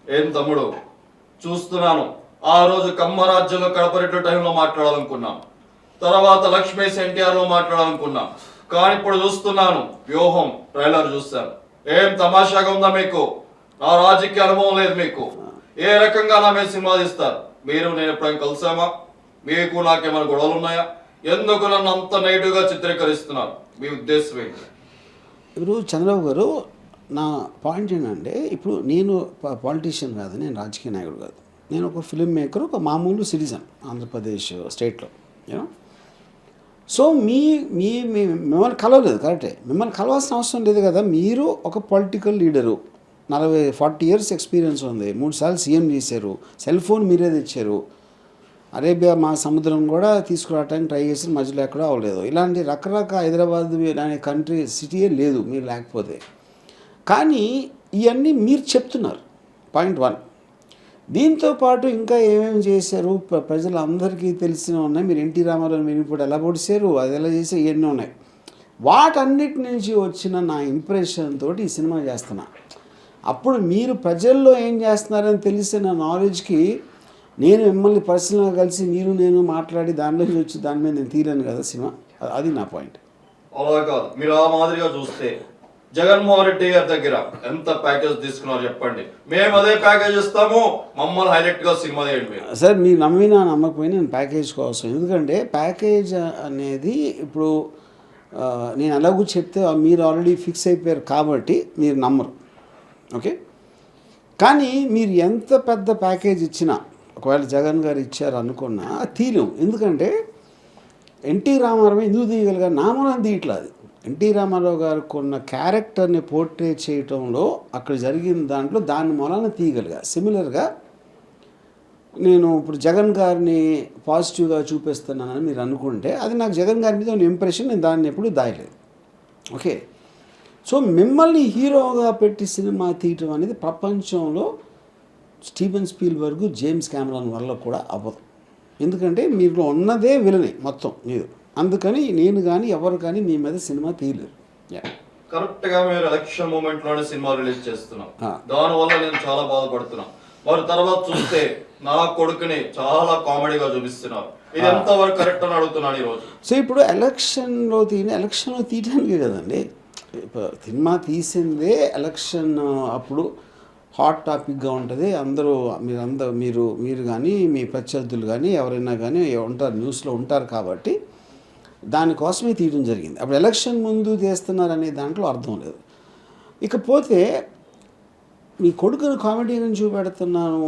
ఏం తమ్ముడు చూస్తున్నాను. ఆ రోజు కమ్మరాజ్యంలో కడపరెడ్డి టైంలో మాట్లాడాలనుకున్నాం, తర్వాత లక్ష్మీస్ ఎన్టీఆర్ లో మాట్లాడాలనుకున్నాం, కానీ ఇప్పుడు చూస్తున్నాను వ్యూహం ట్రైలర్ చూస్తాను. ఏం తమాషాగా ఉందా మీకు? నా రాజకీయ అనుభవం లేదు మీకు. ఏ రకంగా నా మీద సినిమా తీస్తారు? మీరు నేను ఎప్పుడైనా కలిసామా? మీకు నాకేమైనా గొడవలు ఉన్నాయా? ఎందుకు నన్ను అంత నెగిటివ్ గా చిత్రీకరిస్తున్నారు? మీ ఉద్దేశం ఏంటి? ఇప్పుడు చంద్రబాబు గారు, నా పాయింట్ ఏంటంటే, ఇప్పుడు నేను పాలిటీషియన్ కాదు, నేను రాజకీయ నాయకుడు కాదు, నేను ఒక ఫిల్మ్ మేకర్, ఒక మామూలు సిటిజన్ ఆంధ్రప్రదేశ్ స్టేట్లో. యూనో, సో మిమ్మల్ని కలవలేదు, కరెక్టే, మిమ్మల్ని కలవాల్సిన అవసరం లేదు కదా. మీరు ఒక పొలిటికల్ లీడరు, 40 years ఎక్స్పీరియన్స్ ఉంది, 3 సార్లు సీఎం చేశారు, సెల్ ఫోన్ మీరే తెచ్చారు, అరేబియా మా సముద్రం కూడా తీసుకురావడానికి ట్రై చేసిన మధ్యలో ఎక్కడో అవ్వలేదు. ఇలాంటి రకరకాల హైదరాబాద్ అనే కంట్రీ సిటీయే లేదు మీరు లేకపోతే. కానీ ఇవన్నీ మీరు చెప్తున్నారు, పాయింట్ 1. దీంతోపాటు ఇంకా ఏమేమి చేశారు ప్రజలందరికీ తెలిసిన ఉన్నాయి. మీరు ఎన్టీ రామారావు మీరు ఇప్పుడు ఎలా పొడిచారు, అది ఎలా చేసి ఇవన్నీ ఉన్నాయి. వాటన్నిటి నుంచి వచ్చిన నా ఇంప్రెషన్ తోటి ఈ సినిమా చేస్తున్నా. అప్పుడు మీరు ప్రజల్లో ఏం చేస్తున్నారని తెలిసిన నాలెడ్జ్కి నేను మిమ్మల్ని పర్సనల్గా కలిసి మీరు నేను మాట్లాడి దానిలోకి వచ్చి దాని మీద నేను తీరాను కదా సినిమా. అది నా పాయింట్. అలా కాదు, మీరు ఆ మాదిరిగా చూస్తే జగన్మోహన్ రెడ్డి గారి దగ్గర ఎంత ప్యాకేజ్ తీసుకున్నారు చెప్పండి, మేము అదే ప్యాకేజ్ ఇస్తాము, మమ్మల్ని హైలైట్ గా సినిమా తీయండి. సార్ మీరు నమ్మినా నమ్మకపోయినా నేను ప్యాకేజ్ కోసం, ఎందుకంటే ప్యాకేజ్ అనేది ఇప్పుడు నేను అలాగూ చెప్తే మీరు ఆల్రెడీ ఫిక్స్ అయిపోయారు కాబట్టి మీరు నమ్మరు, ఓకే. కానీ మీరు ఎంత పెద్ద ప్యాకేజ్ ఇచ్చినా, ఒకవేళ జగన్ గారు ఇచ్చారు అనుకున్నా తీరం. ఎందుకంటే ఎన్టీ రామారావు ఎందుకు తీయగలిగా నామూలం తీయట్లా. అది ఎన్టీ రామారావు గారు కొన్న క్యారెక్టర్ని పోర్ట్రే చేయటంలో అక్కడ జరిగిన దాంట్లో దాని మూలాన తీయగలిగా. సిమిలర్గా నేను ఇప్పుడు జగన్ గారిని పాజిటివ్గా చూపిస్తున్నానని మీరు అనుకుంటే అది నాకు జగన్ గారి మీద ఉన్న ఇంప్రెషన్, నేను దాన్ని ఎప్పుడు దాయలేదు, ఓకే. సో మిమ్మల్ని హీరోగా పెట్టి సినిమా తీయటం అనేది ప్రపంచంలో స్టీవెన్ స్పీల్బర్గ్, జేమ్స్ కెమెరాన్ వల్ల కూడా అవ్వదు. ఎందుకంటే మీరు ఉన్నదే విలని మొత్తం మీరు, అందుకని నేను కానీ ఎవరు కానీ మీ మీద సినిమా తీయలేరు. కరెక్ట్ గా మీరు ఎలక్షన్ మూమెంట్ లోనే సినిమా రిలీజ్ చేస్తున్నాం, దానివల్ల నేను చాలా బాధపడుతున్నా. మరి తర్వాత చూస్తే నా కొడుకుని చాలా కామెడీగా చూపిస్తున్నారు. ఇది ఎంతవరకు కరెక్ట్ అని అడుగుతున్నాను ఈ రోజు. సో ఇప్పుడు ఎలక్షన్లో తీయడానికి కదండి సినిమా తీసిందే. ఎలక్షన్ అప్పుడు హాట్ టాపిక్గా ఉంటుంది. మీరు కానీ మీ ప్రత్యర్థులు కానీ ఎవరైనా కానీ ఉంటారు, న్యూస్లో ఉంటారు, కాబట్టి దానికోసమే తీయడం జరిగింది. అప్పుడు ఎలక్షన్ ముందు చేస్తున్నారనే దాంట్లో అర్థం లేదు. ఇకపోతే మీ కొడుకును కామెడీని చూపెడుతున్నాను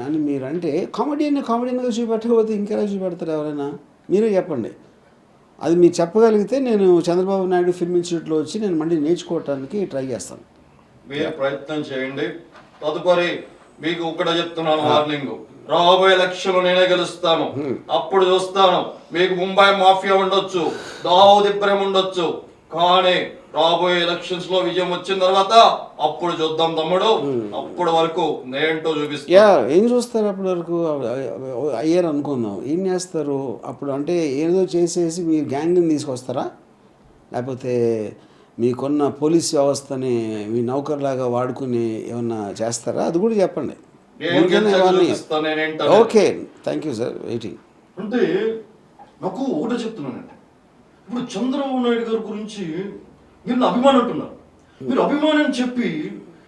అని మీరు అంటే, కామెడీగా చూపెట్టకపోతే ఇంకెలా చూపెడతారు ఎవరైనా? మీరే చెప్పండి. అది మీరు చెప్పగలిగితే నేను చంద్రబాబు నాయుడు ఫిల్మ్ ఇన్స్టిట్యూట్లో వచ్చి నేను మళ్ళీ నేర్చుకోవటానికి ట్రై చేస్తాను. మీరు ప్రయత్నం చేయండి. తదుపరి మీకు ఒకటే చెప్తున్నాను వార్నింగ్, రాబోయే ఎలక్షన్ నేనే గెలుస్తాను. అప్పుడు చూస్తాను. మీకు ముంబై మాఫియా ఉండొచ్చు, దావూద్ ఇబ్రహీం ఉండొచ్చు, కానీ రాబోయే ఎలక్షన్స్ లో విజయం వచ్చిన తర్వాత అప్పుడు చూద్దాం తమ్ముడు. అప్పటి వరకు నేంటో చూపిస్తా. ఏం చూస్తారు అప్పటి వరకు? అయ్యారు అనుకుందాం, ఏం చేస్తారు అప్పుడు? అంటే ఏదో చేసేసి మీరు గ్యాంగ్ని తీసుకొస్తారా, లేకపోతే మీకున్న పోలీస్ వ్యవస్థని మీ నౌకర్లాగా వాడుకుని ఏమన్నా చేస్తారా? అది కూడా చెప్పండి. Okay, thank you sir, waiting. అంటే నాకు ఒకటే చెప్తున్నానండి, ఇప్పుడు చంద్రబాబు నాయుడు గారి గురించి మీరు నా అభిమానం అంటున్నారు. మీరు అభిమానం చెప్పి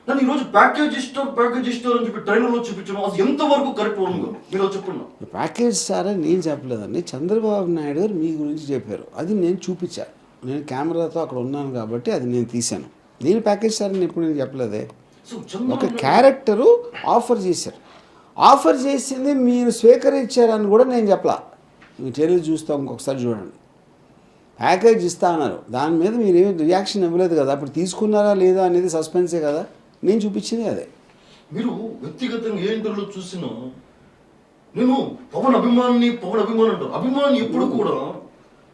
నన్ను ఈరోజు ప్యాకేజ్ ఇస్తారు అని చెప్పి ట్రైలర్లో చూపించడం అది ఎంతవరకు కరెక్ట్ ఉందో మీరు చెప్పండి. ప్యాకేజ్ సార్ అని నేను చెప్పలేదండి, చంద్రబాబు నాయుడు గారు మీ గురించి చెప్పారు, అది నేను చూపించాను. నేను కెమెరాతో అక్కడ ఉన్నాను కాబట్టి అది నేను తీశాను. నేను ప్యాకేజ్ సార్ అని ఎప్పుడు నేను చెప్పలేదే. ఒక క్యారెక్టరు ఆఫర్ చేశారు, ఆఫర్ చేసింది మీరు స్వీకరించారని కూడా నేను చెప్పలా. మీ ట్రైలర్ చూస్తాం, ఇంకొకసారి చూడండి. ప్యాకేజ్ ఇస్తా అన్నారు, దాని మీద మీరు ఏమి రియాక్షన్ ఇవ్వలేదు కదా. అప్పుడు తీసుకున్నారా లేదా అనేది సస్పెన్సే కదా. నేను చూపించింది అదే. మీరు వ్యక్తిగతంగా ఏ ఇంటర్వ్యూలో చూసినా నేను పవన్ అభిమాని అంటారు. అభిమాని ఎప్పుడు కూడా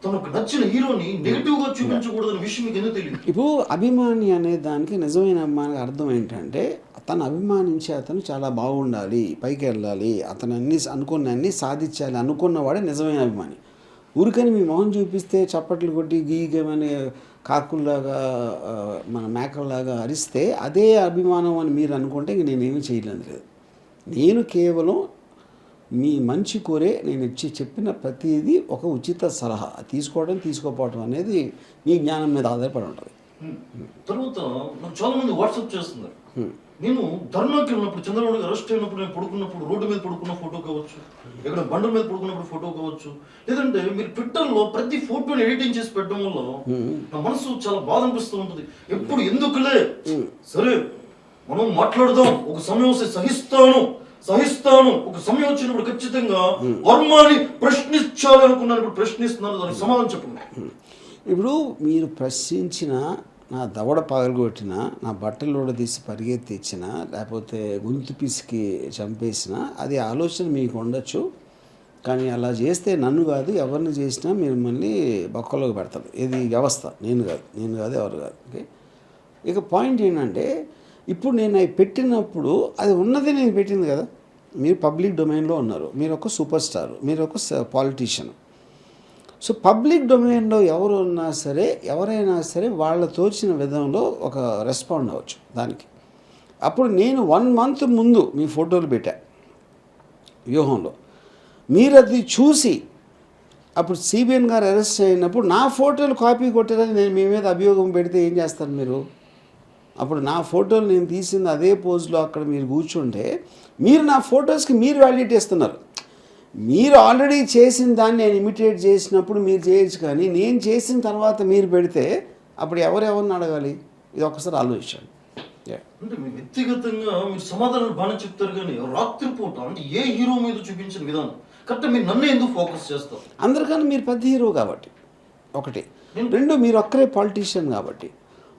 తనకు నచ్చిన హీరోని నెగిటివ్ గా చూపించకూడదనే విషయం మీకు ఎందుకు తెలియదు? ఇప్పుడు అభిమాని అనే దానికి నిజమైన అభిమానికి అర్థం ఏంటంటే, తను అభిమానించి అతను చాలా బాగుండాలి, పైకి వెళ్ళాలి, అతను అనుకున్నన్ని సాధించాలి అనుకున్నవాడే నిజమైన అభిమాని. ఊరికని మీ మొహం చూపిస్తే చప్పట్లు కొట్టి గీగమని కాకుల్లాగా మన మేకల్లాగా అరిస్తే అదే అభిమానం అని మీరు అనుకుంటే ఇంక నేనేమీ చేయలేదు. నేను కేవలం మీ మంచి కోరే నేను చెప్పిన ప్రతిదీ ఒక ఉచిత సలహా తీసుకోవడం తీసుకోపోవడం అనేది మీ జ్ఞానం మీద ఆధారపడి ఉంటుంది. తర్వాత నాకు చాలా మంది వాట్సాప్ చేస్తున్నారు. నేను ధర్నాకి వెళ్ళినప్పుడు, చంద్రబాబు గారు అరెస్ట్ అయినప్పుడు, నేను పడుకున్నప్పుడు రోడ్డు మీద పడుకున్న ఫోటో కావచ్చు, ఎక్కడ బండ మీద పడుకున్నప్పుడు ఫోటో కావచ్చు, లేదంటే మీరు ట్విట్టర్లో ప్రతి ఫోటోని ఎడిటింగ్ చేసి పెట్టడం వల్ల నా మనసు చాలా బాధ అనిపిస్తూ ఉంటుంది. ఎప్పుడు ఎందుకులే, సరే మనం మాట్లాడదాం, ఒక సమయం వస్తే సహిస్తాను, ఒక సమయం వచ్చినప్పుడు ఖచ్చితంగా వర్మని ప్రశ్నించాలి అనుకున్నాను. ఇప్పుడు ప్రశ్నిస్తున్నాను, దానికి సమాధానం చెప్పండి. ఇప్పుడు మీరు ప్రశ్నించిన, నా దవడ పగలగొట్టిన, నా బట్టలు తీసి పరిగెత్తిచ్చిన, లేకపోతే గొంతు పిసికి చంపేసిన, అది ఆలోచన మీకు ఉండొచ్చు. కానీ అలా చేస్తే నన్ను కాదు ఎవరిని చేసినా మీరు మళ్ళీ బొక్కలోకి పెడతారు. ఇది వ్యవస్థ, నేను కాదు ఎవరు కాదు. ఓకే, ఇక పాయింట్ ఏంటంటే, ఇప్పుడు నేను అవి పెట్టినప్పుడు అది ఉన్నది నేను పెట్టింది కదా. మీరు పబ్లిక్ డొమైన్లో ఉన్నారు, మీరు ఒక సూపర్ స్టార్, మీరు ఒక పాలిటీషియన్. సో పబ్లిక్ డొమైన్లో ఎవరు ఉన్నా సరే, ఎవరైనా సరే వాళ్ళ తోచిన విధంలో ఒక రెస్పాండ్ అవ్వచ్చు దానికి. అప్పుడు నేను 1 month ముందు మీ ఫోటోలు పెట్టా వ్యూహంలో, మీరు అది చూసి అప్పుడు సిబిఎన్ గారు అరెస్ట్ అయినప్పుడు నా ఫోటోలు కాపీ కొట్టారని నేను మీ మీద అభియోగం పెడితే ఏం చేస్తారు మీరు? అప్పుడు నా ఫోటోలు నేను తీసింది అదే పోజ్లో అక్కడ మీరు కూర్చుంటే మీరు నా ఫొటోస్కి మీరు వాల్యూట్ ఇస్తున్నారు. మీరు ఆల్రెడీ చేసిన దాన్ని నేను ఇమిటేట్ చేసినప్పుడు మీరు చేయొచ్చు, కానీ నేను చేసిన తర్వాత మీరు పెడితే అప్పుడు ఎవరిని అడగాలి? ఇది ఒక్కసారి ఆలోచించండి. అంటే మీ వ్యక్తిగతంగా మీరు సమాధానాలు బాగానే చెప్తారు, కానీ రాత్రిపూట అంటే ఏ హీరో మీద చూపించిన విధానం కరెక్ట్. మీరు నన్ను ఎందుకు ఫోకస్ చేస్తారు? అందరికన్నా మీరు పెద్ద హీరో కాబట్టి ఒకటి, 2 మీరు ఒక్కరే పాలిటీషియన్ కాబట్టి,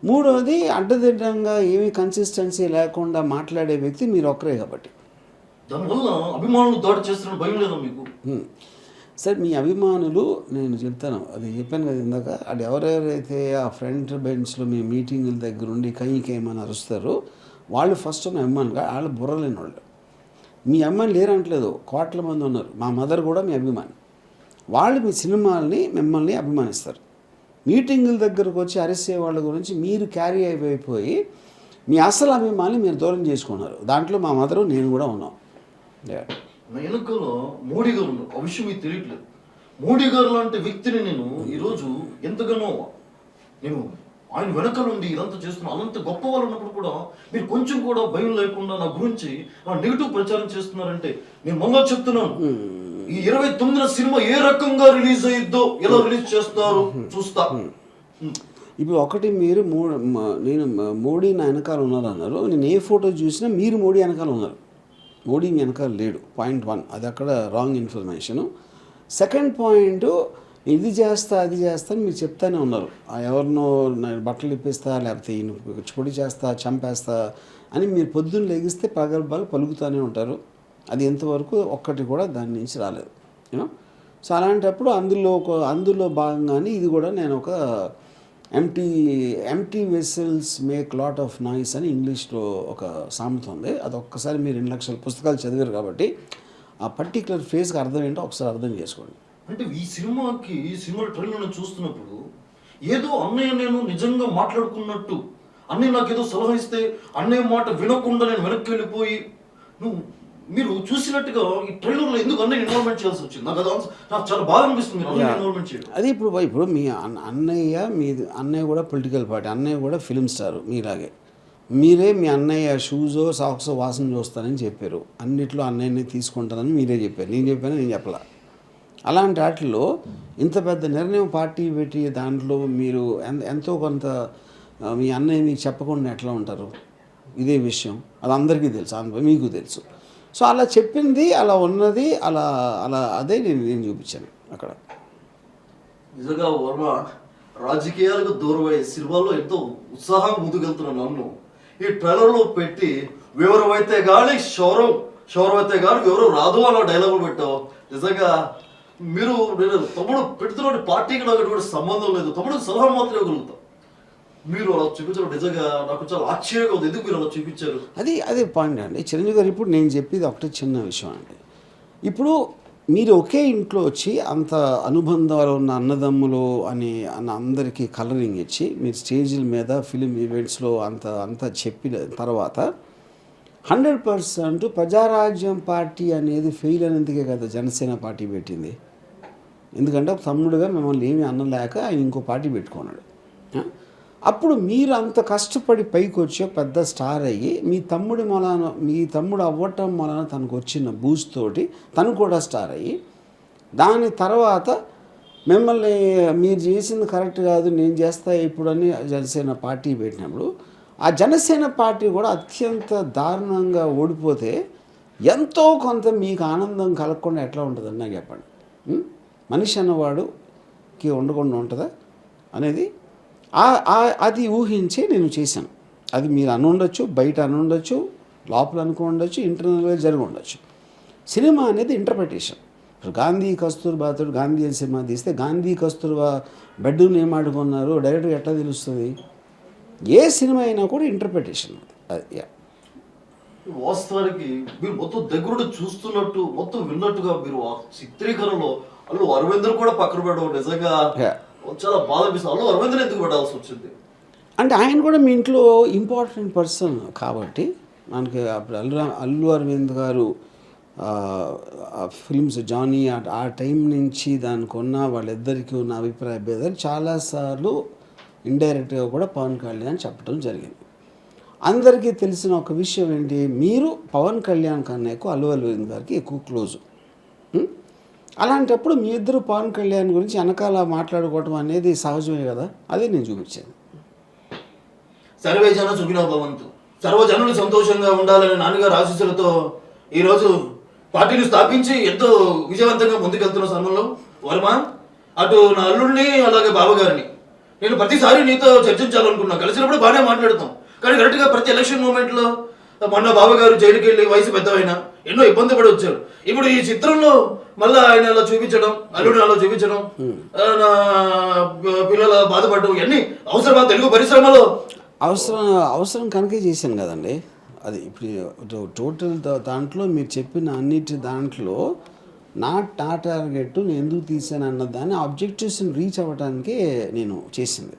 3వది అడ్డదిడ్డంగా ఏమీ కన్సిస్టెన్సీ లేకుండా మాట్లాడే వ్యక్తి మీరు ఒక్కరే కాబట్టి. దానివల్ల అభిమానులు దాడి చేస్తున్న భయం లేదా మీకు? సార్, మీ అభిమానులు, నేను చెప్తాను, అది చెప్పాను కదా ఇందాక, అది ఎవరెవరైతే ఆ ఫ్రంట్ బెంచ్లో మీ మీటింగుల దగ్గర ఉండి కైకేమని అరుస్తారో వాళ్ళు ఫస్ట్ మీ అభిమానులుగా, వాళ్ళు బుర్రలేని వాళ్ళు. మీ అమ్మాయిని లేరంటలేదు, కోట్ల మంది ఉన్నారు. మా మదర్ కూడా మీ అభిమాని. వాళ్ళు మీ సినిమాల్ని, మిమ్మల్ని అభిమానిస్తారు. మీటింగుల దగ్గరకు వచ్చి అరిసే వాళ్ళ గురించి మీరు క్యారీ అయిపోయి మీ అసలు అభిమానులు మీరు దూరం చేసుకున్నారు. దాంట్లో మా మదరు, నేను కూడా ఉన్నాం. నా వెనుకలో మోడీ గారు ఉన్నారు, ఆ విషయం మీకు తెలియట్లేదు. మోడీ గారు లాంటి వ్యక్తిని నేను ఈరోజు ఎంతగానో, నేను ఆయన వెనక నుండి ఇదంతా చేస్తున్నాను. అంత గొప్ప వాళ్ళు ఉన్నప్పుడు కూడా మీరు కొంచెం కూడా భయం లేకుండా నా గురించి నెగిటివ్ ప్రచారం చేస్తున్నారంటే, నేను మళ్ళా చెప్తున్నాను, ఈ 29వ సినిమా ఏ రకంగా రిలీజ్ అయ్యిద్దో, ఎలా రిలీజ్ చేస్తారు చూస్తా. ఇప్పుడు ఒకటి, మీరు నేను మోడీ నా వెనకాల ఉన్నారు అన్నారు. నేను ఏ ఫోటో చూసినా మీరు మోడీ వెనకాల ఉన్నారు, మోడీ మీ వెనకాల లేడు. పాయింట్ 1, అది అక్కడ రాంగ్ ఇన్ఫర్మేషను. సెకండ్ పాయింట్, ఇది చేస్తా అది చేస్తా మీరు చెప్తానే ఉన్నారు. ఎవరినో బట్టలు ఇప్పిస్తా, లేకపోతే ఈయన పొడి చేస్తా, చంపేస్తా అని మీరు పొద్దున్న లెగిస్తే ప్రగల్భాలు పలుకుతూనే ఉంటారు. అది ఎంతవరకు ఒక్కటి కూడా దాని నుంచి రాలేదు, యూనో. సో అలాంటప్పుడు అందులో భాగంగానే ఇది కూడా నేను ఒక empty vessels make lot of noise అని ఇంగ్లీష్లో ఒక సామెత ఉంది. అది ఒక్కసారి మీరు 2 లక్షల పుస్తకాలు చదివారు కాబట్టి ఆ పర్టికులర్ ఫేజ్కి అర్థం ఏంటో ఒకసారి అర్థం చేసుకోండి. అంటే ఈ సినిమా ట్రైలర్ చూస్తున్నప్పుడు ఏదో అన్నయ్య నేను నిజంగా మాట్లాడుకున్నట్టు, అన్నయ్య నాకు ఏదో సలహా ఇస్తే అన్నయ్య మాట వినకుండా నేను వెనక్కి వెళ్ళిపోయి, మీరు చూసినట్టుగా ఈ ట్రైలర్లో ఎందుకు అన్నయ్య ఇన్వాల్వ్మెంట్ చేయాల్సి వచ్చింది? నాకు చాలా బాధ అనిపిస్తుంది ఇన్వాల్వ్మెంట్ చేయడం. అది ఇప్పుడు మీ అన్నయ్య కూడా పొలిటికల్ పార్టీ, అన్నయ్య కూడా ఫిల్మ్ స్టార్ మీలాగే. మీరే మీ అన్నయ్య షూజో సాక్స్ వాసన చూస్తానని చెప్పారు, అన్నిట్లో అన్నయ్యని తీసుకుంటానని మీరే చెప్పారు. నేను చెప్పలా. అలాంటి వాటిలో ఇంత పెద్ద నిర్ణయం పార్టీ పెట్టి దాంట్లో మీరు ఎంతో కొంత మీ అన్నయ్య మీకు చెప్పకుండా ఎట్లా ఉంటారు? ఇదే విషయం అది అందరికీ తెలుసు, మీకు తెలుసు. సో అలా చెప్పింది, అలా ఉన్నది, అలా అదే నేను చూపించాను అక్కడ. నిజంగా వర్మ రాజకీయాలకు దూరం అయ్యే సినిమాల్లో ఎంతో ఉత్సాహంగా ముందుకెళ్తున్నాను. నన్ను ఈ ట్రైలర్లో పెట్టి వివరమైతే కానీ శౌరమైతే కానీ వివరం రాదు అన్న డైలాగులు పెట్టావు. నిజంగా మీరు, నేను తమ్ముడు పెడుతున్న పార్టీకి నాకు ఎటువంటి సంబంధం లేదు, తమ్ముడికి సలహా మాత్రమే ఇవ్వగలుగుతాం. మీరు అలా చూపించడం నిజంగా నాకు చాలా ఆశ్చర్యంగా ఉంది. ఎందుకు మీరు అలా చూపించారు? అదే పాయింట్ అండి చిరంజీవి గారు. ఇప్పుడు నేను చెప్పేది ఒకటే చిన్న విషయం అండి. ఇప్పుడు మీరు ఒకే ఇంట్లో వచ్చి అంత అనుబంధాలు ఉన్న అన్నదమ్ములు అన్న అందరికీ కలరింగ్ ఇచ్చి మీరు స్టేజీల మీద ఫిలిం ఈవెంట్స్లో అంతా చెప్పిన తర్వాత 100% ప్రజారాజ్యం పార్టీ అనేది ఫెయిల్ అయినందుకే కదా జనసేన పార్టీ పెట్టింది. ఎందుకంటే ఒక తమ్ముడుగా మిమ్మల్ని ఏమీ అనలేక ఆయన ఇంకో పార్టీ పెట్టుకున్నాడు. అప్పుడు మీరు అంత కష్టపడి పైకి వచ్చి ఒక పెద్ద స్టార్ అయ్యి మీ తమ్ముడు అవ్వటం వలన తనకు వచ్చిన బూస్ట్ తోటి తను కూడా స్టార్ అయ్యి దాని తర్వాత మిమ్మల్ని మీరు చేసింది కరెక్ట్ కాదు నేను చేస్తా ఇప్పుడు అని జనసేన పార్టీ పెట్టినప్పుడు ఆ జనసేన పార్టీ కూడా అత్యంత దారుణంగా ఓడిపోతే ఎంతో కొంత మీకు ఆనందం కలగకుండా ఎట్లా ఉంటుందని నాకు చెప్పండి. మనిషి అన్నవాడుకి ఉండకుండా ఉంటుందా అనేది అది ఊహించి నేను చేశాను. అది మీరు అనుండొచ్చు, బయట అనుండొచ్చు, లోపల అనుకోండొచ్చు, ఇంటర్నల్గా జరిగి ఉండొచ్చు. సినిమా అనేది ఇంటర్ప్రిటేషన్. ఇప్పుడు గాంధీ కస్తూర్బాతో గాంధీ అని సినిమా తీస్తే గాంధీ కస్తూర్బా బెడ్రూమ్ ఏం ఆడుకున్నారు డైరెక్ట్గా ఎట్లా తెలుస్తుంది? ఏ సినిమా అయినా కూడా ఇంటర్ప్రిటేషన్. అది వాస్తవానికి మీరు మొత్తం దగ్గరుండి చూస్తున్నట్టు మొత్తం విన్నట్టుగా మీరు ఆ చిత్రీకరణలో అల్లు అరవింద్ కూడా పక్కన పెట్టడం నిజంగా చాలా బాధ అనిపిస్తుంది. అల్లు అరవింద్ ఎందుకు పెట్టాల్సి వచ్చింది అంటే ఆయన కూడా మీ ఇంట్లో ఇంపార్టెంట్ పర్సన్ కాబట్టి మనకి అప్పుడు అల్లు అరవింద్ గారు ఫిల్మ్స్ జానీ ఆ టైం నుంచి దానికి ఉన్న వాళ్ళిద్దరికీ ఉన్న అభిప్రాయ భేదాలు చాలాసార్లు ఇండైరెక్ట్గా కూడా పవన్ కళ్యాణ్ చెప్పడం జరిగింది. అందరికీ తెలిసిన ఒక విషయం ఏంటి, మీరు పవన్ కళ్యాణ్ కన్నా ఎక్కువ అల్లు అరవింద్ గారికి ఎక్కువ క్లోజు. అలాంటప్పుడు మీ ఇద్దరు పవన్ కళ్యాణ్ గురించి వెనకాల మాట్లాడుకోవటం అనేది సహజమే కదా, అదే నేను చూపించాను. సర్వే జన సుఖినో భవంతు, సర్వజనులు సంతోషంగా ఉండాలనే నాన్నగారు ఆశీస్సులతో ఈరోజు పార్టీని స్థాపించి ఎంతో విజయవంతంగా ముందుకెళ్తున్న సమయంలో వర్మ అటు నా అల్లుడిని అలాగే బావగారిని నేను ప్రతిసారి నీతో చర్చించాలనుకున్నా, కలిసినప్పుడు బాగానే మాట్లాడతాం. కానీ కరెక్ట్గా ప్రతి ఎలక్షన్ మూమెంట్లో మొన్న బావగారు జైలుకి వెళ్ళి వయసు పెద్దవైన ఎన్నో ఇబ్బంది పడి వచ్చారు. ఇప్పుడు ఈ చిత్రంలో మళ్ళీ ఆయన అలా చూపించడం, అల్లుడిని అలా చూపించడం, నా పిల్లల బాధపడడం ఇవన్నీ అవసరమా తెలుగు పరిశ్రమలో? అవసరం కనుకే చేశాను కదండి. అది ఇప్పుడు టోటల్ దాంట్లో మీరు చెప్పిన అన్నిటి దాంట్లో నా టార్గెట్ నేను ఎందుకు తీసాను అన్న దాన్ని ఆబ్జెక్టివ్స్ని రీచ్ అవ్వడానికే నేను చేసింది.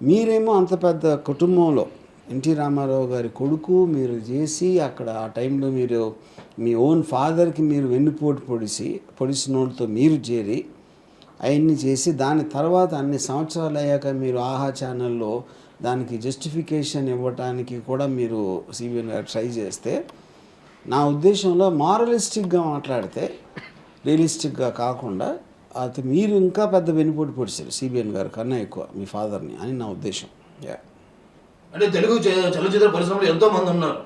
మీరేమో అంత పెద్ద కుటుంబంలో ఎన్టీ రామారావు గారి కొడుకు మీరు చేసి అక్కడ ఆ టైంలో మీరు మీ ఓన్ ఫాదర్కి మీరు వెన్నుపోటు పొడిసినోళ్ళతో మీరు చేరి అవన్నీ చేసి దాని తర్వాత అన్ని సంవత్సరాలు అయ్యాక మీరు ఆహా ఛానల్లో దానికి జస్టిఫికేషన్ ఇవ్వటానికి కూడా మీరు సిబిఎన్ గారు ట్రై చేస్తే నా ఉద్దేశంలో మారలిస్టిక్గా మాట్లాడితే రియలిస్టిక్గా కాకుండా అది మీరు ఇంకా పెద్ద వెనుపోటు పొడిచారు సిబిఎన్ గారు కన్నా ఎక్కువ మీ ఫాదర్ని అని నా ఉద్దేశం. అంటే తెలుగు చలనచిత్ర పరిశ్రమలో ఎంతో మంది ఉన్నారు,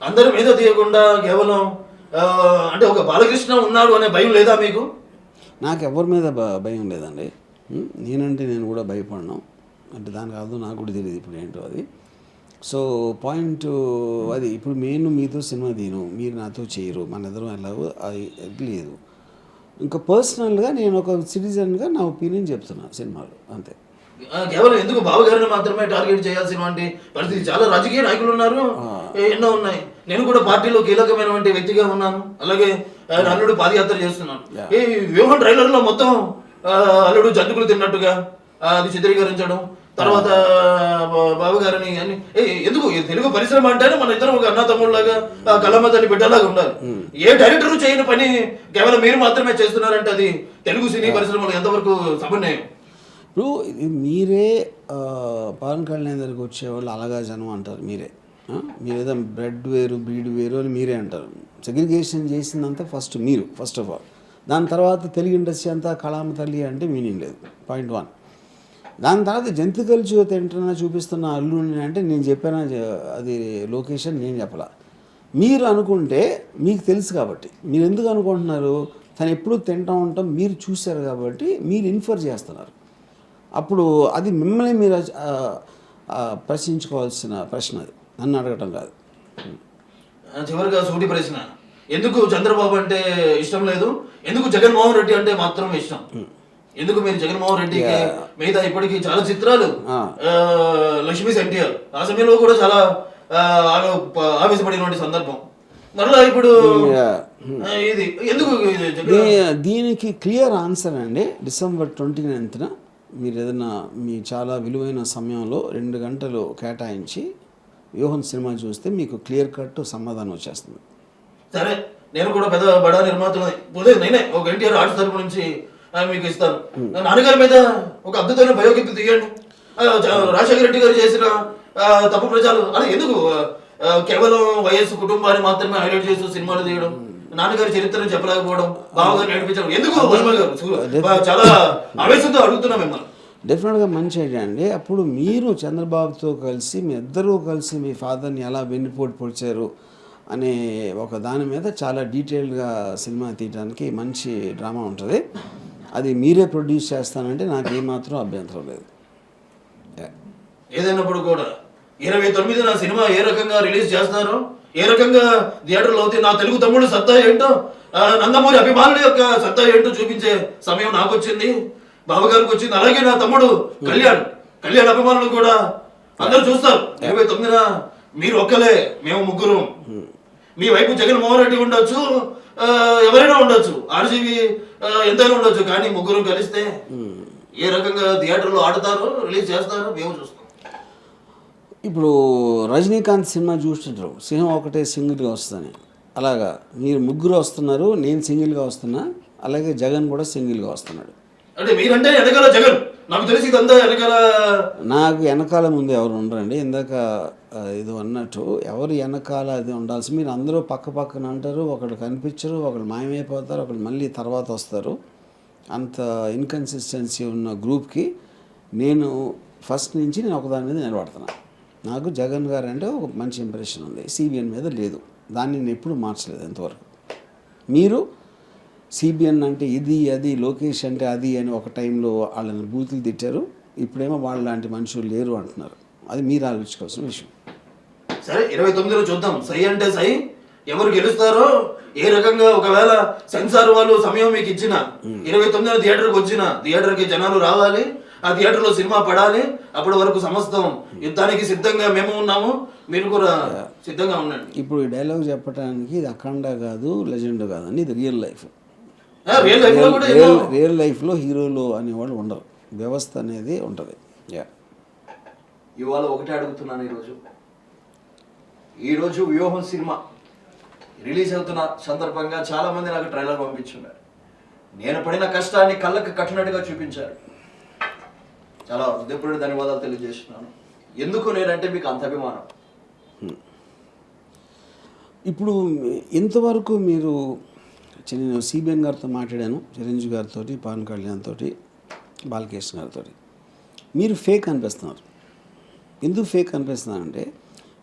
అందరి మీద తీయకుండా కేవలం అంటే ఒక బాలకృష్ణ ఉన్నాడు అనే భయం లేదా మీకు? నాకు ఎవరి మీద భయం లేదండి. నేనంటే నేను కూడా భయపడను. అంటే దానికి అర్థం నాకు కూడా తెలియదు ఇప్పుడు ఏంటో అది. సో పాయింట్ అది ఇప్పుడు నేను మీతో సినిమా తీను, మీరు నాతో చేయరు, మన ఇద్దరం ఎలాగో అది లేదు. ఇంకా పర్సనల్గా నేను ఒక సిటిజన్గా నా ఒపీనియన్ చెప్తున్నాను సినిమాలో, అంతే. కేవలం ఎందుకు బావగారిని మాత్రమే టార్గెట్ చేయాల్సినటువంటి పరిస్థితి? చాలా రాజకీయ నాయకులు ఉన్నారు, ఎన్నో ఉన్నాయి. నేను కూడా పార్టీలో కీలకమైనటువంటి వ్యక్తిగా ఉన్నాను, అలాగే అల్లుడు పాదయాత్ర చేస్తున్నాను. ఈ వ్యూహం ట్రైలర్లో మొత్తం అల్లుడు జంతుకులు తిన్నట్టుగా అది చిత్రీకరించడం, తర్వాత బావగారిని అన్ని ఎందుకు? తెలుగు పరిశ్రమ అంటేనే మన ఇద్దరం ఒక అన్న తమ్ముళ్ళలాగా కలమ్మ తల్లి బిడ్డలాగా ఉండాలి. ఏ డైరెక్టర్ చేయని పని కేవలం మీరు మాత్రమే చేస్తున్నారంటే అది తెలుగు సినీ పరిశ్రమలో ఎంతవరకు సమన్వయం? ఇప్పుడు మీరే పవన్ కళ్యాణ్ దగ్గరికి వచ్చేవాళ్ళు అలాగా జనం అంటారు, మీరేదో బ్రెడ్ వేరు బ్రీడ్ వేరు అని మీరే అంటారు. సెగ్రిగేషన్ చేసిందంతా ఫస్ట్ ఆఫ్ ఆల్. దాని తర్వాత తెలుగు ఇండస్ట్రీ అంతా కళామ తల్లి అంటే మీనింగ్ లేదు, పాయింట్ 1. దాని తర్వాత జంతికలు తింటున్నా చూపిస్తున్న అల్లుడిని అంటే నేను చెప్పాను, అది లొకేషన్ నేను చెప్పలా. మీరు అనుకుంటే మీకు తెలుసు కాబట్టి మీరు ఎందుకు అనుకుంటున్నారు? తను ఎప్పుడూ తింటూ ఉంటాం మీరు చూశారు కాబట్టి మీరు ఇన్ఫర్ చేస్తున్నారు. అప్పుడు అది మిమ్మల్ని మీరు ప్రశ్నించుకోవాల్సిన ప్రశ్న, అది నన్ను అడగటం కాదు. చివరిగా సూటి ప్రశ్న, ఎందుకు చంద్రబాబు అంటే ఇష్టం లేదు, ఎందుకు జగన్మోహన్ రెడ్డి అంటే మాత్రం ఇష్టం? ఎందుకు మీరు జగన్మోహన్ రెడ్డికి మిగతా ఇప్పటికీ చాలా చిత్రాలు లక్ష్మీ ఎన్టీఆర్ ఆ సమయంలో కూడా చాలా ఆవేశపడినటువంటి సందర్భం, మరలా ఇప్పుడు ఇది ఎందుకు? దీనికి క్లియర్ ఆన్సర్ అండి. December 29th మీరు ఏదైనా మీ చాలా విలువైన సమయంలో 2 గంటలు కేటాయించి వ్యూహం సినిమా చూస్తే మీకు క్లియర్ కట్ సమాధానం వచ్చేస్తుంది. సరే, నేను కూడా పెద్ద బడా నిర్మాతలు పోతే నేనే ఒక ఎన్టీఆర్ ఆర్ట్స్ తరపు నుంచి మీకు ఇస్తాను. నాన్నగారి మీద ఒక అద్భుతమైన బయోపిక్ తీయండి. రాజశేఖర రెడ్డి గారు చేసిన తప్పు ప్రచారం అని ఎందుకు కేవలం వైఎస్ కుటుంబాన్ని మాత్రమే హైలైట్ చేస్తూ సినిమాలు తీయడం, నాన్నగారి చరిత్రను చెప్పలేకపోవడం, బావగారు నడిపించడం ఎందుకు? వర్మల్ గారు చాలా ఆవేశంతో అడుగుతున్నా మిమ్మల్ని. డెఫినెట్గా మంచి ఐడియా అండి. అప్పుడు మీరు చంద్రబాబుతో కలిసి మీ ఇద్దరూ కలిసి మీ ఫాదర్ని ఎలా వెన్నుపోటు పొడిచారు అనే ఒక దాని మీద చాలా డీటెయిల్డ్గా సినిమా తీయడానికి మంచి డ్రామా ఉంటుంది. అది మీరే ప్రొడ్యూస్ చేస్తానంటే నాకు ఏమాత్రం అభ్యంతరం లేదు. ఏదైనప్పుడు కూడా 29 నా సినిమా ఏ రకంగా రిలీజ్ చేస్తారో, ఏ రకంగా థియేటర్లో అవుతాయి, నా తెలుగు తమ్ముడు సత్తా ఏంటో, నందమూరి అభిమానుల యొక్క సత్తా ఏంటో చూపించే సమయం నాకు వచ్చింది, బావగారికి వచ్చింది. అలాగే నా తమ్ముడు కళ్యాణ్ అభిమానులు కూడా అందరూ చూస్తారు. 29న మీరు ఒక్కలే, మేము ముగ్గురు. మీ వైపు జగన్మోహన్ రెడ్డి ఉండొచ్చు, ఎవరైనా ఉండొచ్చు, ఆర్జీవి ఎంతైనా ఉండొచ్చు, కానీ ముగ్గురు కలిస్తే ఏ రకంగా థియేటర్లో ఆడతారో రిలీజ్ చేస్తారో మేము చూస్తాం. ఇప్పుడు రజనీకాంత్ సినిమా చూస్తుంటారు, సింహం ఒకటే సింగిల్గా వస్తుందని. అలాగా మీరు ముగ్గురు వస్తున్నారు, నేను సింగిల్గా వస్తున్నా, అలాగే జగన్ కూడా సింగిల్గా వస్తున్నాడు. అంటే మీరంటే వెనకాల జగన్, నాకు తెలిసి ఇదంతా వెనకాల. నాకు వెనకాల ముందు ఎవరు ఉండరండి. ఇందాక ఇది అన్నట్టు ఎవరు వెనకాల అది ఉండాల్సి, మీరు అందరూ పక్క పక్కన అంటారు, ఒకళ్ళు కనిపించరు, ఒకళ్ళు మాయమైపోతారు, ఒకళ్ళు మళ్ళీ తర్వాత వస్తారు. అంత ఇన్కన్సిస్టెన్సీ ఉన్న గ్రూప్కి నేను ఫస్ట్ నుంచి నేను ఒకదాని మీద నిలబడుతున్నాను. నాకు జగన్ గారు అంటే ఒక మంచి ఇంప్రెషన్ ఉంది, సిబిఎన్ మీద లేదు. దాన్ని నేను ఎప్పుడు మార్చలేదు ఎంతవరకు. మీరు సిబిఎన్ అంటే ఇది అది, లోకేష్ అంటే అది అని ఒక టైంలో వాళ్ళని బూతులు తిట్టారు, ఇప్పుడేమో వాళ్ళ లాంటి మనుషులు లేరు అంటున్నారు. అది మీరు ఆలోచించుకోవాల్సిన విషయం. సరే, 29లో చూద్దాం. సై అంటే సై, ఎవరు గెలుస్తారో, ఏ రకంగా ఒకవేళ సెన్సార్ వాళ్ళు సమయం మీకు ఇచ్చిన 29న థియేటర్కి వచ్చిన, థియేటర్కి జనాలు రావాలి, ఆ థియేటర్లో సినిమా పడాలి. అప్పటి వరకు సమస్తం యుద్ధానికి సిద్ధంగా మేము ఉన్నాము, మీరు కూడా సిద్ధంగా ఉండండి. ఇప్పుడు ఈ డైలాగ్ చెప్పడానికి ఇది అఖండ కాదు, లెజెండ్ కాదండి, ఇది రియల్ లైఫ్. రియల్ లైఫ్లో హీరోలు అనేవాళ్ళు ఉండరు, వ్యవస్థ అనేది ఉంటుంది. ఇవాళ ఒకటే అడుగుతున్నాను, ఈరోజు వ్యూహం సినిమా రిలీజ్ అవుతున్న సందర్భంగా చాలా మంది నాకు ట్రైలర్ పంపించున్నారు. నేను పడిన కష్టాన్ని కళ్ళకు కట్టినట్టుగా చూపించారు. చాలా హృదయపూర్వక ధన్యవాదాలు తెలియజేస్తున్నాను. ఎందుకు నేనంటే మీకు అంత అభిమానం. ఇప్పుడు ఇంతవరకు మీరు, నేను సిబిఎన్ గారితో మాట్లాడాను, చిరంజీవి గారితో, పవన్ కళ్యాణ్ తోటి, బాలకృష్ణ గారితో. మీరు ఫేక్ అనిపిస్తున్నారు. ఎందుకు ఫేక్ అనిపిస్తున్నారంటే,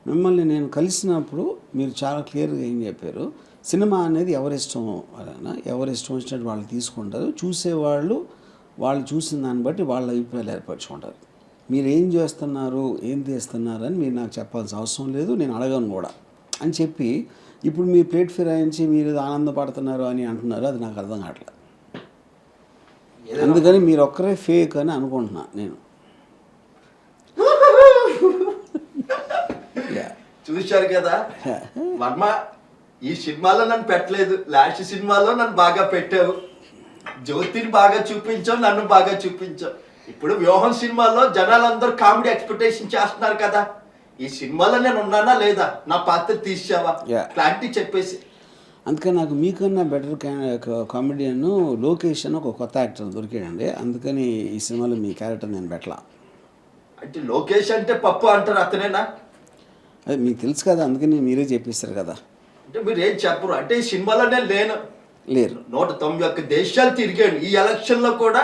మిమ్మల్ని నేను కలిసినప్పుడు మీరు చాలా క్లియర్గా ఏం చెప్పారు, సినిమా అనేది ఎవరిష్టం అలా, ఎవరిష్టం వచ్చినట్టు వాళ్ళు తీసుకుంటారు, చూసేవాళ్ళు వాళ్ళు చూసిన దాన్ని బట్టి వాళ్ళ అభిప్రాయాలు ఏర్పరచుకుంటారు. మీరు ఏం చేస్తున్నారు, ఏం తీస్తున్నారు అని మీరు నాకు చెప్పాల్సిన అవసరం లేదు, నేను అడగను కూడా అని చెప్పి ఇప్పుడు మీరు ప్లేట్ ఫిరాయించి మీరు ఆనందపడుతున్నారు అని అంటున్నారు. అది నాకు అర్థం కావట్లేదు. అందుకని మీరు ఒక్కరే ఫేక్ అని అనుకుంటున్నా నేను. చూశారు కదా వర్మ, ఈ సినిమాలో నన్ను పెట్టలేదు, లాస్ట్ సినిమాలో నన్ను బాగా పెట్టావు, జ్యోతిని బాగా చూపించావు, నన్ను బాగా చూపించావు. ఇప్పుడు వ్యూహం సినిమాలో జనాలందరూ కామెడీ ఎక్స్పెక్టేషన్ చేస్తున్నారు కదా, ఈ సినిమాలో నేను ఉన్నానా లేదా, నా పాత్ర తీసావా, క్లారిటీ చెప్పేసి. అందుకని నాకు మీకన్నా బెటర్ కామెడియన్ లోకేష్ అని ఒక కొత్త యాక్టర్ దొరికాడండి. అందుకని ఈ సినిమాలో మీ క్యారెక్టర్ నేను పెట్టలా. అంటే లోకేష్ అంటే పప్పు అంటారు, అతనేనా? అది మీకు తెలుసు కదా, అందుకని మీరే చెప్పిస్తారు కదా. అంటే మీరు ఏం చెప్పరు అంటే ఈ సినిమాలో నేను లేరు. 191 దేశాలు తిరిగాను. ఈ ఎలక్షన్ లో కూడా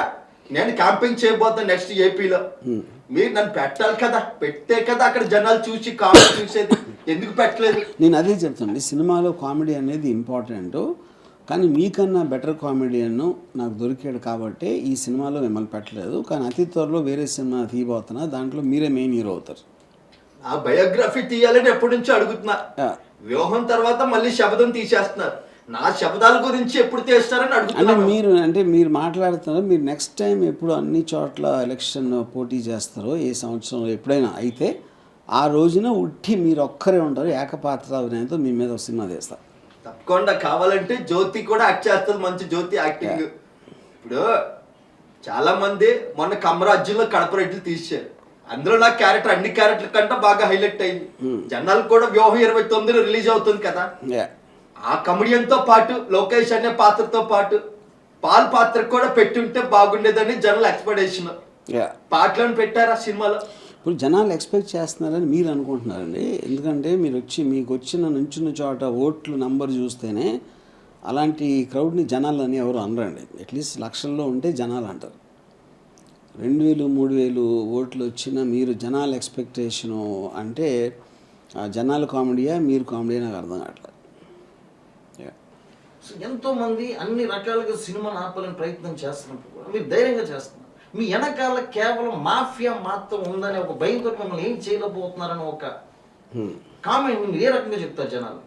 నేను క్యాంపెయిన్ చేయబోతాను నెక్స్ట్ ఏపీలో. మీరు నన్ను పెట్టాలి కదా, పెట్టే కదా అక్కడ జనాలు చూసి కామెడీ చూసేది. ఎందుకు పెట్టలేదు? నేను అదే చెప్తాను, సినిమాలో కామెడీ అనేది ఇంపార్టెంట్, కానీ మీకన్నా బెటర్ కామెడియన్ నాకు దొరికాడు కాబట్టి ఈ సినిమాలో మిమ్మల్ని పెట్టలేదు. కానీ అతి త్వరలో వేరే సినిమా తీయబోతున్నా, దాంట్లో మీరే మెయిన్ హీరో అవుతారు. ఆ బయోగ్రఫీ తీయాలని ఎప్పటి నుంచో అడుగుతున్నా. వ్యూహం తర్వాత మళ్ళీ శబ్దం తీసేస్తున్నారు. నా శబ్దాల గురించి ఎప్పుడు తీస్తారని అడుగుతున్నా. మీరు మాట్లాడుతున్నారు, మీరు నెక్స్ట్ టైం ఎప్పుడు అన్ని చోట్ల ఎలక్షన్ పోటీ చేస్తారో ఏ సంవత్సరం ఎప్పుడైనా అయితే ఆ రోజున ఉట్టి మీరు ఒక్కరే ఉంటారు, ఏకపాత్ర అభినయంతో మీ మీద ఒక సినిమా తీస్తారు. తప్పకుండా. కావాలంటే జ్యోతి కూడా యాక్ట్ చేస్తుంది, మంచి జ్యోతి యాక్టింగ్. ఇప్పుడు చాలా మంది మొన్న కమరాజ్యంలో కడప రెడ్లు తీశారు, అందులో నా క్యారెక్టర్ అన్ని క్యారెక్టర్ కంటే బాగా హైలైట్ అయింది. జనాలు కూడా వ్యూహం 29 రిలీజ్ అవుతుంది కదా, యా ఆ కమెడియన్ తో పాటు లోకేష్ అనే పాత్రతో పాటు పాల్ పాత్ర కూడా పెట్టుంటే బాగుండేదని జనాల ఎక్స్పెక్టేషన్. యా పాటలను పెట్టారు ఆ సినిమాలో. ఇప్పుడు జనాలు ఎక్స్పెక్ట్ చేస్తున్నారని మీరు అనుకుంటున్నారండి. ఎందుకంటే మీకు వచ్చిన నుంచున్న చోట ఓట్లు నంబర్ చూస్తేనే అలాంటి క్రౌడ్ని జనాలు అని ఎవరు అనరండి. అట్లీస్ట్ లక్షల్లో ఉంటే జనాలు అంటారు. 2000 3000 ఓట్లు వచ్చిన మీరు జనాల ఎక్స్పెక్టేషను అంటే జనాల కామెడీయా మీరు కామెడీ నాకు అర్థం కావట్లేదు. సో ఎంతో మంది అన్ని రకాలుగా సినిమాను ఆపాలని ప్రయత్నం చేస్తున్నప్పుడు కూడా మీరు ధైర్యంగా చేస్తున్నారు. మీ వెనకాల కేవలం మాఫియా మాత్రం ఉందనే ఒక భయంతో మిమ్మల్ని ఏం చేయలేకపోతున్నారని ఒక కామెంట్ మీరు ఏ రకంగా చెప్తారు జనాలు?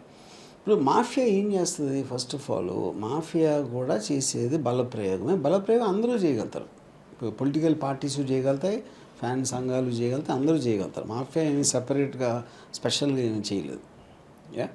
ఇప్పుడు మాఫియా ఏం చేస్తుంది? ఫస్ట్ ఆఫ్ ఆల్ మాఫియా కూడా చేసేది బలప్రయోగమే. బలప్రయోగం అందరూ చేయగలుగుతారు. ఇప్పుడు పొలిటికల్ పార్టీస్ చేయగలుగుతాయి, ఫ్యాన్ సంఘాలు చేయగలుగుతాయి, అందరూ చేయగలుగుతారు. మాఫియా ఏమి సపరేట్గా స్పెషల్గా ఏమి చేయలేదు. యా